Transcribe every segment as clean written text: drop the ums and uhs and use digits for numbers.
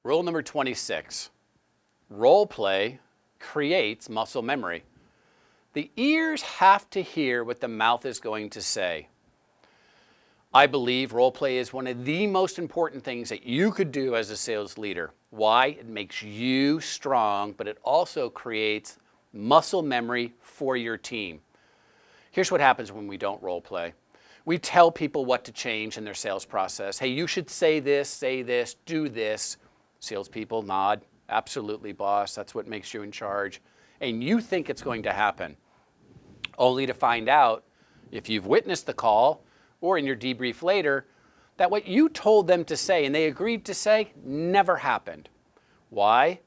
Rule number 26, role play creates muscle memory. The ears have to hear what the mouth is going to say. I believe role play is one of the most important things that you could do as a sales leader. Why? It makes you strong, but it also creates muscle memory for your team. Here's what happens when we don't role play. We tell people what to change in their sales process. Hey, you should say this, do this. Salespeople nod. Absolutely, boss. That's what makes you in charge. And you think it's going to happen, only to find out, if you've witnessed the call or in your debrief later, that what you told them to say and they agreed to say never happened. Why?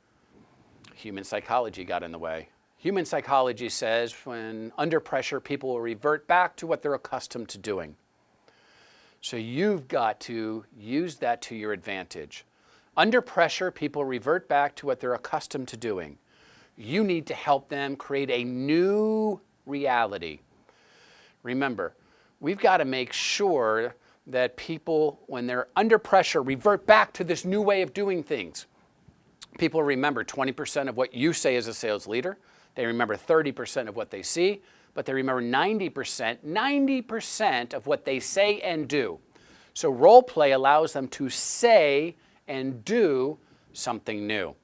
Human psychology got in the way. Human psychology says when under pressure, people will revert back to what they're accustomed to doing. So you've got to use that to your advantage. Under pressure, people revert back to what they're accustomed to doing. You need to help them create a new reality. Remember, we've got to make sure that people, when they're under pressure, revert back to this new way of doing things. People remember 20% of what you say as a sales leader. They remember 30% of what they see, but they remember 90% of what they say and do. So role play allows them to say and do something new.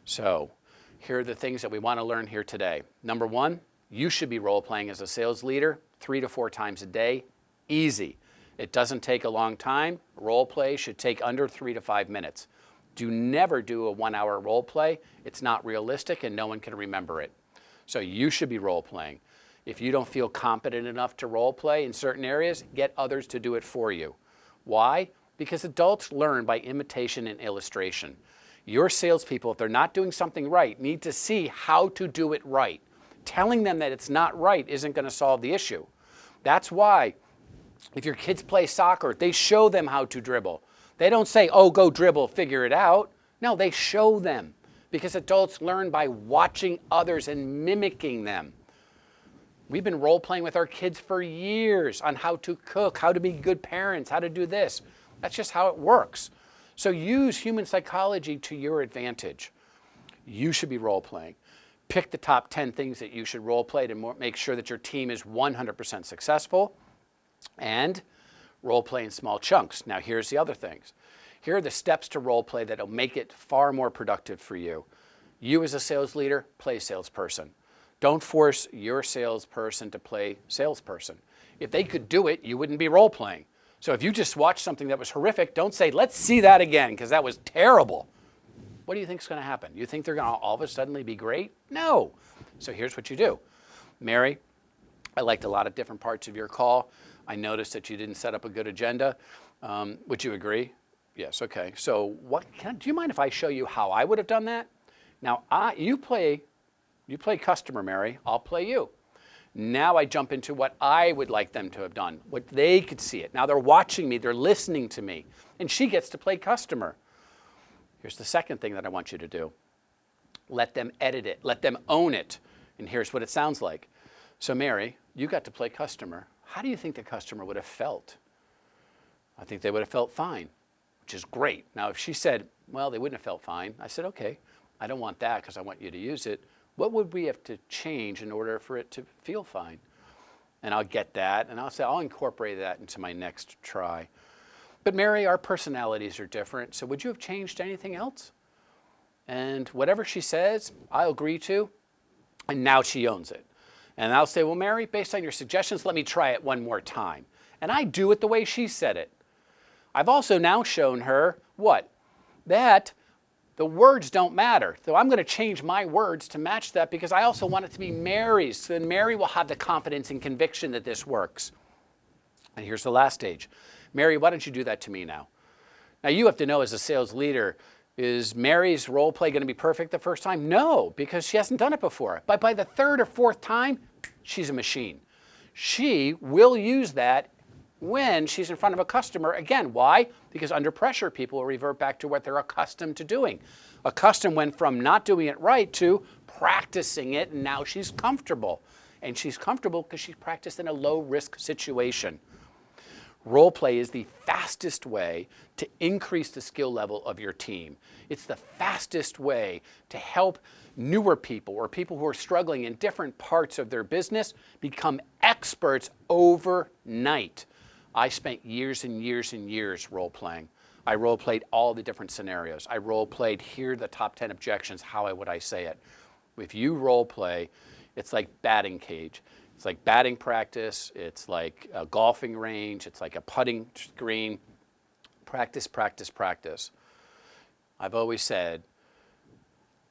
So here are the things that we want to learn here today. Number one, you should be role playing as a sales leader 3 to 4 times a day. Easy. It doesn't take a long time. Role play should take under 3 to 5 minutes. Do never do a 1-hour role play. It's not realistic and no one can remember it. So you should be role playing. If you don't feel competent enough to role play in certain areas, get others to do it for you. Why? Because adults learn by imitation and illustration. Your salespeople, if they're not doing something right, need to see how to do it right. Telling them that it's not right isn't going to solve the issue. That's why if your kids play soccer, they show them how to dribble. They don't say, oh, go dribble, figure it out. No, they show them because adults learn by watching others and mimicking them. We've been role playing with our kids for years on how to cook, how to be good parents, how to do this. That's just how it works. So use human psychology to your advantage. You should be role playing. Pick the top 10 things that you should role play to make sure that your team is 100% successful, and role play in small chunks. Now here's the other things. Here are the steps to role play that will make it far more productive for you. You as a sales leader, play salesperson. Don't force your salesperson to play salesperson. If they could do it, you wouldn't be role playing. So if you just watched something that was horrific, don't say, let's see that again, because that was terrible. What do you think is going to happen? You think they're going to all of a sudden be great? No. So here's what you do. Mary, I liked a lot of different parts of your call. I noticed that you didn't set up a good agenda. Would you agree? Yes, okay. So do you mind if I show you how I would have done that? Now, you play customer, Mary. I'll play you. Now I jump into what I would like them to have done, what they could see it. Now they're watching me, they're listening to me, and she gets to play customer. Here's the second thing that I want you to do. Let them edit it, let them own it. And here's what it sounds like. So Mary, you got to play customer. How do you think the customer would have felt? I think they would have felt fine, which is great. Now if she said, well, they wouldn't have felt fine, I said, okay, I don't want that because I want you to use it. What would we have to change in order for it to feel fine? And I'll get that, and I'll say, I'll incorporate that into my next try. But Mary, our personalities are different, so would you have changed anything else? And whatever she says, I'll agree to, and now she owns it. And I'll say, well, Mary, based on your suggestions, let me try it one more time. And I do it the way she said it. I've also now shown her what? That the words don't matter. So I'm going to change my words to match that because I also want it to be Mary's. So then Mary will have the confidence and conviction that this works. And here's the last stage. Mary, why don't you do that to me now? Now you have to know as a sales leader, is Mary's role play going to be perfect the first time? No, because she hasn't done it before. But by the third or fourth time, she's a machine. She will use that when she's in front of a customer. Again, why? Because under pressure, people will revert back to what they're accustomed to doing. Accustomed went from not doing it right to practicing it, and now she's comfortable. And she's comfortable because she's practiced in a low-risk situation. Role play is the fastest way to increase the skill level of your team. It's the fastest way to help newer people or people who are struggling in different parts of their business become experts overnight. I spent years and years and years role playing. I role played all the different scenarios. I role played, here are the top 10 objections, how would I say it? If you role play, it's like batting cage. It's like batting practice. It's like a golfing range. It's like a putting green. Practice, practice, practice. I've always said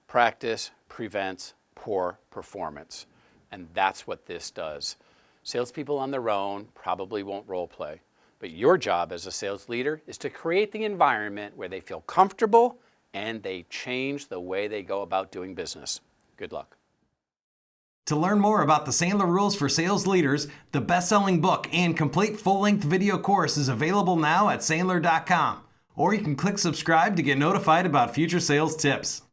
practice prevents poor performance. And that's what this does. Salespeople on their own probably won't role play. But your job as a sales leader is to create the environment where they feel comfortable and they change the way they go about doing business. Good luck. To learn more about the Sandler Rules for Sales Leaders, the best-selling book and complete full-length video course is available now at Sandler.com. Or you can click subscribe to get notified about future sales tips.